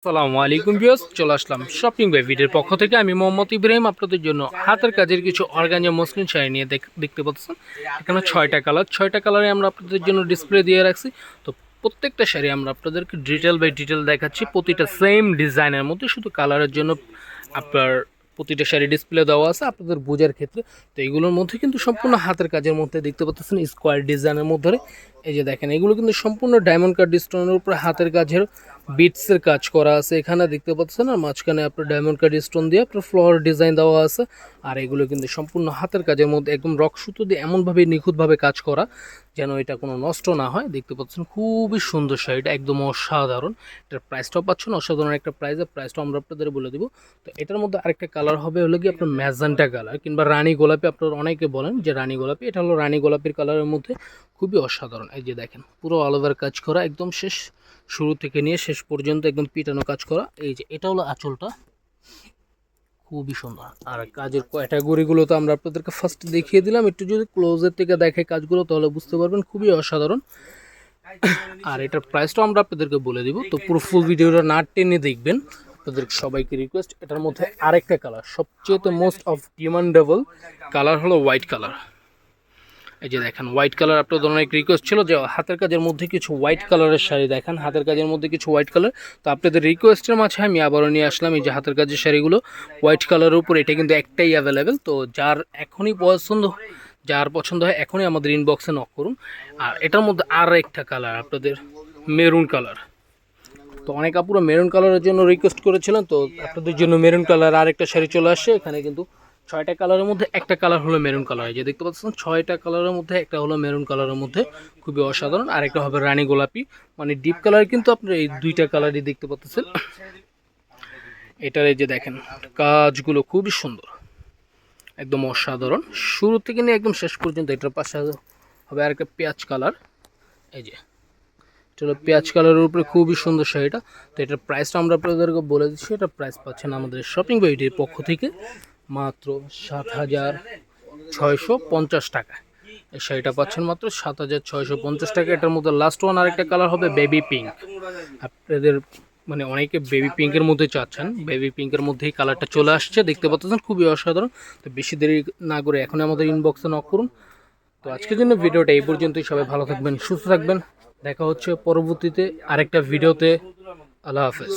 আসসালামু আলাইকুম ভিউয়ার্স, চলে আসলাম শপিং বাই ভিডিওর পক্ষ থেকে। আমি মোহাম্মদ ইব্রাহিম আপনাদের জন্য হাতের কাজের কিছু অর্গানজা মসলিন শাড়ি নিয়ে দেখতে পাচ্ছেন। এখানে 6টা কালারে আমরা আপনাদের জন্য ডিসপ্লে দিয়ে রাখছি। তো প্রত্যেকটা শাড়ি আমরা আপনাদেরকে ডিটেল বাই ডিটেল দেখাচ্ছি, প্রতিটা সেম ডিজাইনের মধ্যে, শুধু কালারের জন্য আপনার প্রতিটা শাড়ি ডিসপ্লে দেওয়া আছে আপনাদের বোঝার ক্ষেত্রে। তো এগুলোর মধ্যে কিন্তু সম্পূর্ণ হাতের কাজের মধ্যে দেখতে পাচ্ছেন, স্কোয়ার ডিজাইনের মধ্যে। এই যে দেখেন, এগুলো কিন্তু সম্পূর্ণ ডায়মন্ড কাট স্টোনের উপরে হাতের কাজের বিটসের কাজ করা আছে এখানে দেখতে পাচ্ছেন। আর মাঝখানে আপনার ডায়মন্ড কাট স্টোন দিয়ে আপনার ফ্লোর ডিজাইন দেওয়া আছে। আর এগুলো কিন্তু সম্পূর্ণ হাতের কাজের মধ্যে একদম রক সুতো দিয়ে এমনভাবে নিখুঁতভাবে কাজ করা যেন এটা কোনো নষ্ট না হয়। দেখতে পাচ্ছেন খুবই সুন্দর শাড়িটা, একদম অসাধারণ। এটার প্রাইসটাও পাচ্ছেন অসাধারণ একটা প্রাইসটা আমরা আপনাদের বলে দিব। তো এটার মধ্যে আরেকটা কালার হবে হলো কি আপনার ম্যাজেন্টা কালার কিংবা রানী গোলাপি, আপনারা অনেকে বলেন যে রানী গোলাপি। এটা হলো রানী গোলাপির কালারের মধ্যে, খুবই অসাধারণ। এই যে দেখেন, পুরো অল ওভার কাজ করা, একদম শেষ শুরু থেকে নিয়ে শেষ পর্যন্ত একদম পিটানো কাজ করা। এই যে এটা হলো আঁচলটা, খুবই সুন্দর। আর কাজের ক্যাটাগরিগুলো তো আমরা আপনাদেরকে ফার্স্ট দেখিয়ে দিলাম, একটু যদি ক্লোজের থেকে দেখে কাজগুলো তাহলে বুঝতে পারবেন, খুবই অসাধারণ। আর এটার প্রাইসটাও আমরা আপনাদেরকে বলে দিব। তো পুরো ফুল ভিডিওটা না টেনে দেখবেন। আপনাদের সবাইকে রিকোয়েস্ট, এটার মধ্যে আরেকটা কালার, সবচেয়ে মোস্ট অফ ডিমান্ডেবল কালার হলো হোয়াইট কালার। এই যে দেখেন, হোয়াইট কালার আপনাদের অনেক রিকোয়েস্ট ছিল যে হাতের কাজের মধ্যে কিছু হোয়াইট কালারের শাড়ি দেখেন, হাতের কাজের মধ্যে কিছু হোয়াইট কালার। তো আপনাদের রিকোয়েস্টের মাঝে আমি আবারও নিয়ে আসলাম এই যে হাতের কাজের শাড়িগুলো হোয়াইট কালারের উপর। এটা কিন্তু একটাই অ্যাভেলেবেল। তো যার পছন্দ হয় এখনই আমাদের ইনবক্সে নক করুন। আর এটার মধ্যে আর একটা কালার আপনাদের মেরুন কালার। তো অনেক আপুরা মেরুন কালারের জন্য রিকোয়েস্ট করেছিলেন, তো আপনাদের জন্য মেরুন কালার আর একটা শাড়ি চলে আসছে। এখানে কিন্তু 6টা কালারের মধ্যে একটা কালার হলো মেরুন কালার। যে দেখতে পাচ্ছেন 6টা কালারের মধ্যে একটা হলো মেরুন কালারের মধ্যে, খুবই অসাধারণ। আর একটা হবে রানী গোলাপি, মানে ডিপ কালার। কিন্তু আপনার এই দুইটা কালারই দেখতে পাচ্ছেন। এটার এই যে দেখেন, কাজগুলো খুবই সুন্দর, একদম অসাধারণ শুরু থেকে নিয়ে একদম শেষ পর্যন্ত। এটার পাশে হবে আর একটা পেঁয়াজ কালার। এই যে এটা হলো পেঁয়াজ কালারের উপরে, খুবই সুন্দর শাড়িটা। তো এটার প্রাইসটা আমরা আপনাদেরকে বলে দিচ্ছি। এটার প্রাইস পাচ্ছেন আমাদের শপিং বাইটির পক্ষ থেকে মাত্র 7,650 টাকা। এই শাড়িটা পাচ্ছেন মাত্র 7,650 টাকা। এটার মধ্যে লাস্ট ওয়ান আরেকটা কালার হবে বেবি পিঙ্ক। আপনাদের মানে অনেকে বেবি পিঙ্কের মধ্যে চাচ্ছেন, বেবি পিঙ্কের মধ্যেই কালারটা চলে আসছে, দেখতে পাচ্ছেন, খুবই অসাধারণ। তো বেশি দেরি না করে এখন আমাদের ইনবক্সে নক করুন। তো আজকের জন্য ভিডিওটা এই পর্যন্তই। সবাই ভালো থাকবেন, সুস্থ থাকবেন। দেখা হচ্ছে পরবর্তীতে আরেকটা ভিডিওতে। আল্লাহ হাফেজ।